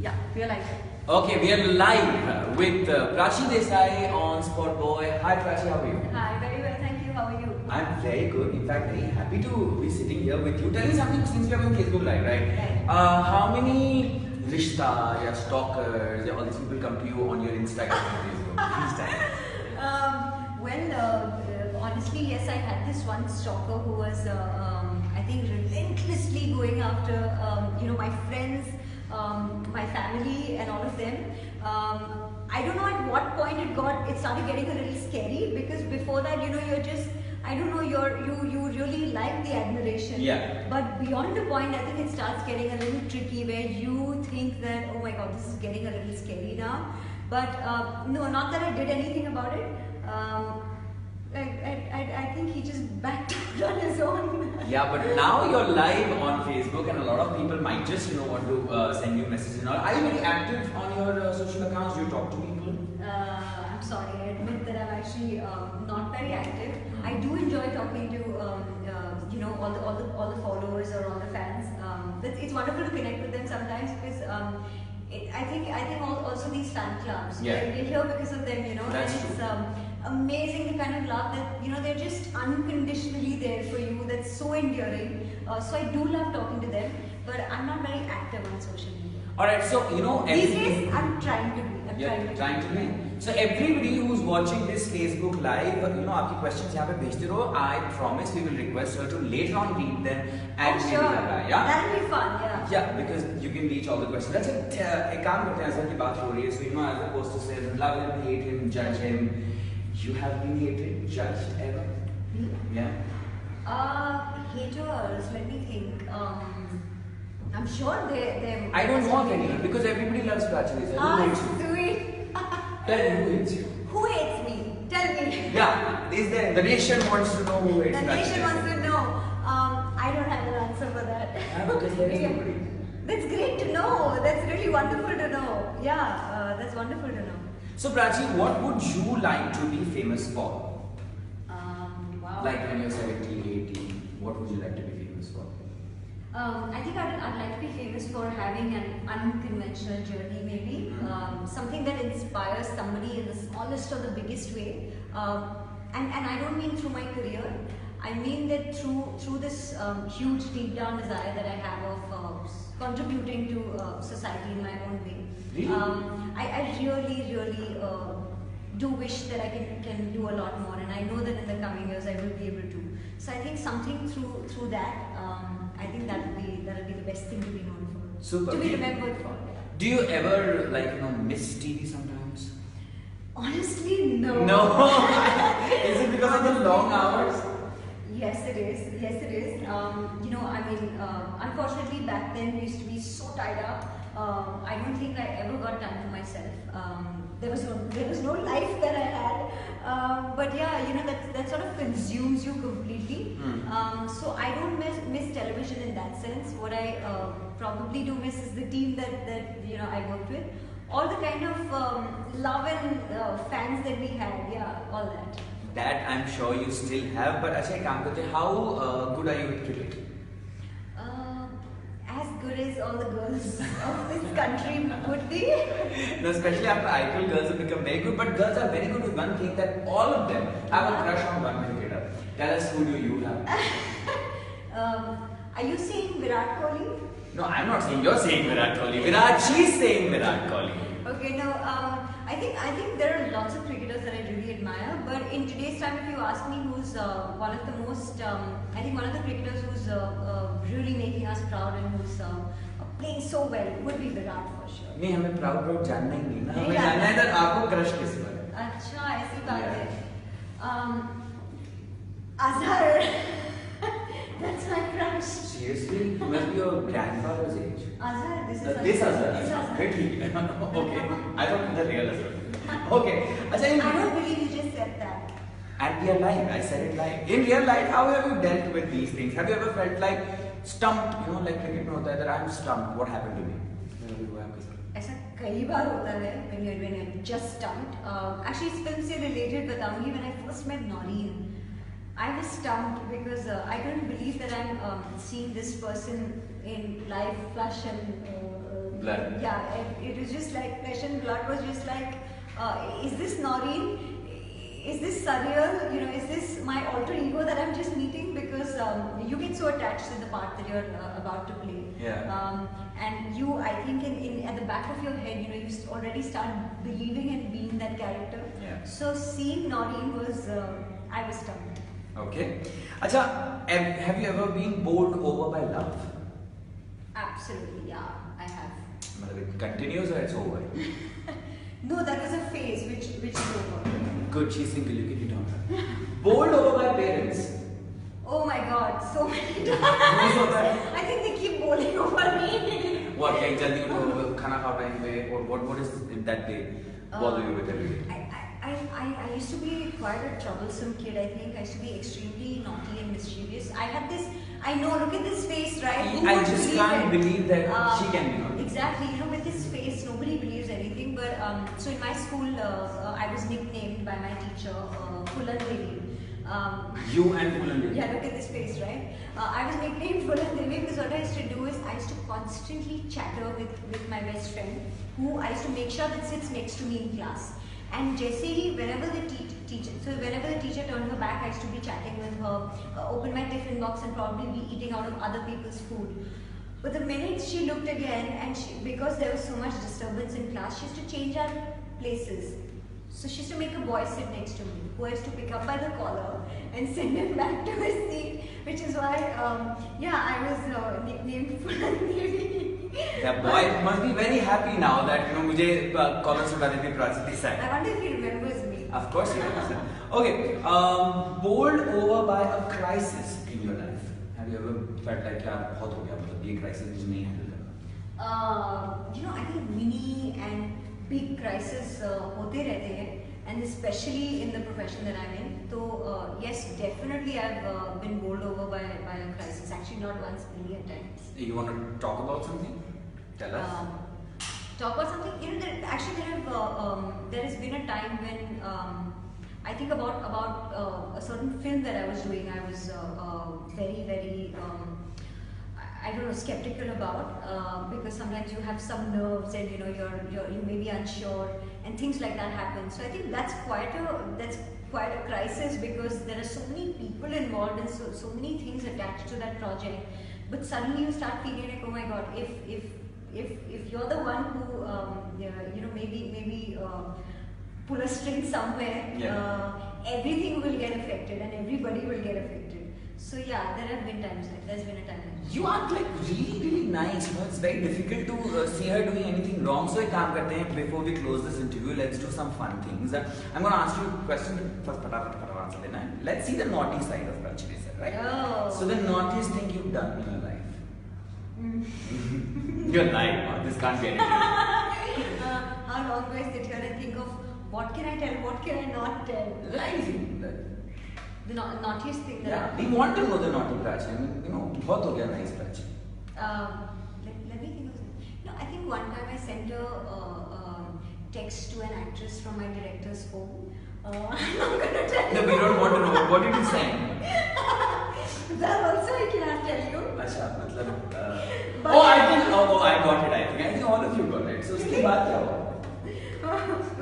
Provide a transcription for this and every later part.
Yeah, we are live. Okay, we are live with Prachi Desai on SpotboyE. Hi Prachi, how are you? Hi, very well, thank you. How are you? I'm very good. In fact, very happy to be sitting here with you. Tell me something since we are on Facebook Live, right? Right. How many rishta, ya stalkers, ya all these people come to you on your Instagram and Facebook? Please tell me. Honestly, yes, I had this one stalker who was, I think, relentlessly going after, my friends, my family, and all of them. I don't know at what point it started getting a little scary, because before that, you're just, I don't know, you really like the admiration. Yeah. But beyond the point, I think it starts getting a little tricky, where you think that, oh my God, this is getting a little scary now. But no, not that I did anything about it. I think he just backed out on his own. Yeah, but now you're live on Facebook and a lot of people might just want to send you messages and all. Are you very active on your social accounts? Do you talk to people? I'm sorry, I admit that I'm actually not very active. I do enjoy talking to all the followers or all the fans. It's wonderful to connect with them sometimes, because I think also these fan clubs, Yeah. we're here because of them, That's and it's true. amazing the kind of love that they're just unconditionally there for you. That's so endearing. So I do love talking to them, but I'm not very active on social media. Alright, so These days I'm trying to be. trying to be. So everybody who's watching this Facebook live, आपकी questions यहाँ पे भेजते रहो. I promise we will request her to later on read them and sure. Yeah. That'll be fun. Yeah. Yeah, because you can reach all the questions. That's it. एक काम करते हैं, असल की बात हो रही है. So as opposed to say love him, hate him, judge him, you have been hated, judged ever? Me? Yeah. Haters. Let me think. I'm sure they. I don't want any because everybody loves Prachi Desai. Who hates you? Sweet. Tell me who hates you. Who hates me? Tell me. Yeah, is there? The nation wants to know who hates The Prachi nation Desai. wants to know. I don't have an answer for that. Because there is nobody. That's great to know. That's really wonderful to know. Yeah, that's wonderful to know. So Prachi, what would you like to be famous for? Wow. Like when you're 17, 18, what would you like to be famous for? I think I'd like to be famous for having an unconventional journey, maybe. Something that inspires somebody in the smallest or the biggest way. And I don't mean through my career. I mean that through this huge deep down desire that I have of contributing to society in my own way. Really? I really do wish that I can do a lot more, and I know that in the coming years I will be able to. So I think something through that, I think that'll be the best thing to be known for. Super. To be remembered for. Do you ever miss TV sometimes? Honestly, no. No. Is it because of the long hours? Yes, it is. Yes, it is. Unfortunately, back then we used to be so tied up. I don't think I ever got time for myself. There was no life that I had. But yeah, that sort of consumes you completely. So I don't miss television in that sense. What I probably do miss is the team that I worked with. All the kind of love and fans that we had. Yeah, all that. That I'm sure you still have, but अच्छा एक काम करते हैं. How good are you with cricket? As good as all the girls of this country would be. No, especially after IPL, girls have become very good, but girls are very good with one thing, that all of them have a crush on one cricketer. Tell us, who do you have? Are you saying Virat Kohli? No, I'm not saying you're saying Virat Kohli. She's saying Virat Kohli. Okay, no. I think there are lots of cricketers that I really admire, but in today's time, if you ask me who's one of the most, I think one of the cricketers who's really making us proud and who's playing so well would be Virat for sure. नहीं, हमें proud जानना ही नहीं ना. नहीं हमें जानना है that आपको crush किस पर है. अच्छा, ऐसी बात है. Azhar. That's my crush. Seriously? You must be your grandfather's age. Azhar, this is This Azhar. This Azhar. Okay. I thought the real Azhar. Okay. अच्छा, I don't believe you just said that. And we are live. I said it live. In real life, how have you dealt with these things? Have you ever felt like stumped? Like cricket में होता है that I'm stumped. What happened to me? ऐसा कई बार होता है when you're just stumped. Actually, इस film से related बताऊंगी. When I first met Noreen, I was stumped because I couldn't believe that I'm seeing this person in live flash and blood. Yeah, it was just like flesh and blood was just like, is this Noreen? Is this surreal? You know, is this my alter ego that I'm just meeting? Because you get so attached to the part that you're about to play. Yeah. And you, I think, at the back of your head, you know, you already start believing and being that character. Yeah. So seeing Noreen was, I was stunned. Okay. Acha, have you ever been bowled over by love? Absolutely, yeah, I have. It continues or it's over? No, that was a phase which is over. Good, she's single, you can hit on her. Bowled over by parents. Oh my god, so many times. I think they keep bowling over me. What? Like jaldi utho, khana khao time pe, or what is it that they bother you with every day? I used to be quite a troublesome kid, I think. I used to be extremely naughty and mischievous. I had this, I know, look at this face, right? I just can't believe that she can be naughty. Exactly, you know, with this face, nobody believes anything. But so in my school, I was nicknamed by my teacher, Fulan Devi. You and Fulan Devi? Yeah, look at this face, right? I was nicknamed Fulan Devi because what I used to do is I used to constantly chatter with my best friend, who I used to make sure that sits next to me in class. And Jessie, whenever the teacher turned her back, I used to be chatting with her, open my tiffin box and probably be eating out of other people's food. But the minute she looked again, and because there was so much disturbance in class, she used to change our places. So she used to make a boy sit next to me, who I used to pick up by the collar and send him back to his seat, which is why, I was nicknamed Fulan Devi. That boy must be very happy now that, you know, मुझे collar सुना देती Prachi Desai. I wonder if he remembers me. Of course he does. Okay, bowled over by a crisis in your life. Have you ever felt like यार बहुत हो गया, मतलब ये crisis मुझे नहीं handle करना? You know, I think mini and big crises होते रहते हैं, and especially in the profession that I'm in. So yes, definitely I've been bowled over by a crisis. Actually, not once, million times. You want to talk about something? Tell us. Talk about something. You know, there has been a time when I think about a certain film that I was doing. I was very I don't know, skeptical about because sometimes you have some nerves and you know you may be unsure and things like that happen. So I think that's quite a crisis because there are so many people involved and so many things attached to that project. But suddenly you start feeling like, oh my God, if you're the one who you know maybe pull a string somewhere, everything will get affected and everybody will get affected. So yeah, there's been a time like that. You act like really nice. You know, it's very difficult to see her doing anything wrong. So एक काम करते हैं, before we close this interview, let's do some fun things. I'm going to ask you a question. First, फटाफट answer देना है. Let's see the naughty side of Prachi Desai, right? Oh. So the naughtiest thing you've done in your life. You're lying. No, this can't be anything. How long do I sit here and think of what can I tell, what can I not tell? Lying. The naughtiest thing that Yeah, we want to know the naughty Prachi. I mean, you know, बहुत हो गया nice Prachi. Let me think of it. No, I think one time I sent a text to an actress from my director's phone. I'm not gonna tell you. No, we don't want to know. What did you send? That also I cannot tell you. अच्छा, मतलब I got it. I think all of you got it. So उसके बाद क्या हुआ?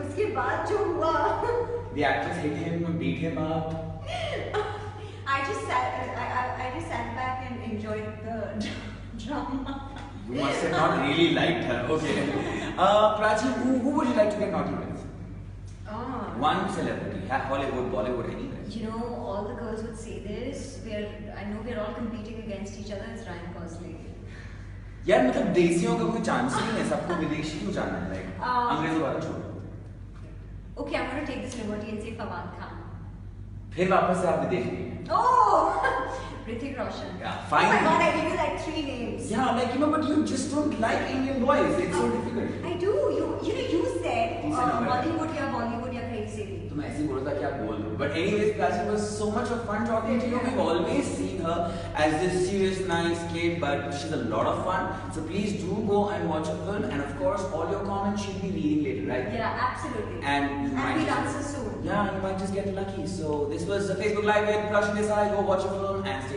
उसके बाद जो हुआ. The actress hit him, beat him up. I just sat back and enjoyed the drama. You must have not really liked her. Okay. Prachi, who would you like to get naughty with? One celebrity, Hollywood, Bollywood, anywhere. You know, all the girls would say this. I know we're all competing against each other. It's Ryan Gosling. यार मतलब देसियों का कोई chance नहीं है, सबको विदेशी क्यों जाना है? Like अंग्रेजों वाला छोड़ो. Okay, I'm going to take this liberty and say Fawad Khan. फिर वापस से आप विदेशी हैं. Oh, Hrithik Roshan. Yeah, fine. Oh my God, I gave you like 3 names. Yeah, like you know, but you just don't like Indian boys. It's so difficult. I do. You said Bollywood या Bollywood या कहीं से भी. तुम ऐसे ही बोलो था कि आप बोल दो. But anyways, Prachi, was so much of fun talking to you. We've always seen her as this serious, nice kid, but she's a lot of fun. So please do go and watch a film, and of course, all your comments she'll be reading later, right? Yeah, absolutely. And we'll answer soon. Yeah, you might just get lucky. So this was Facebook Live with Prachi Desai. Go watch a film and stay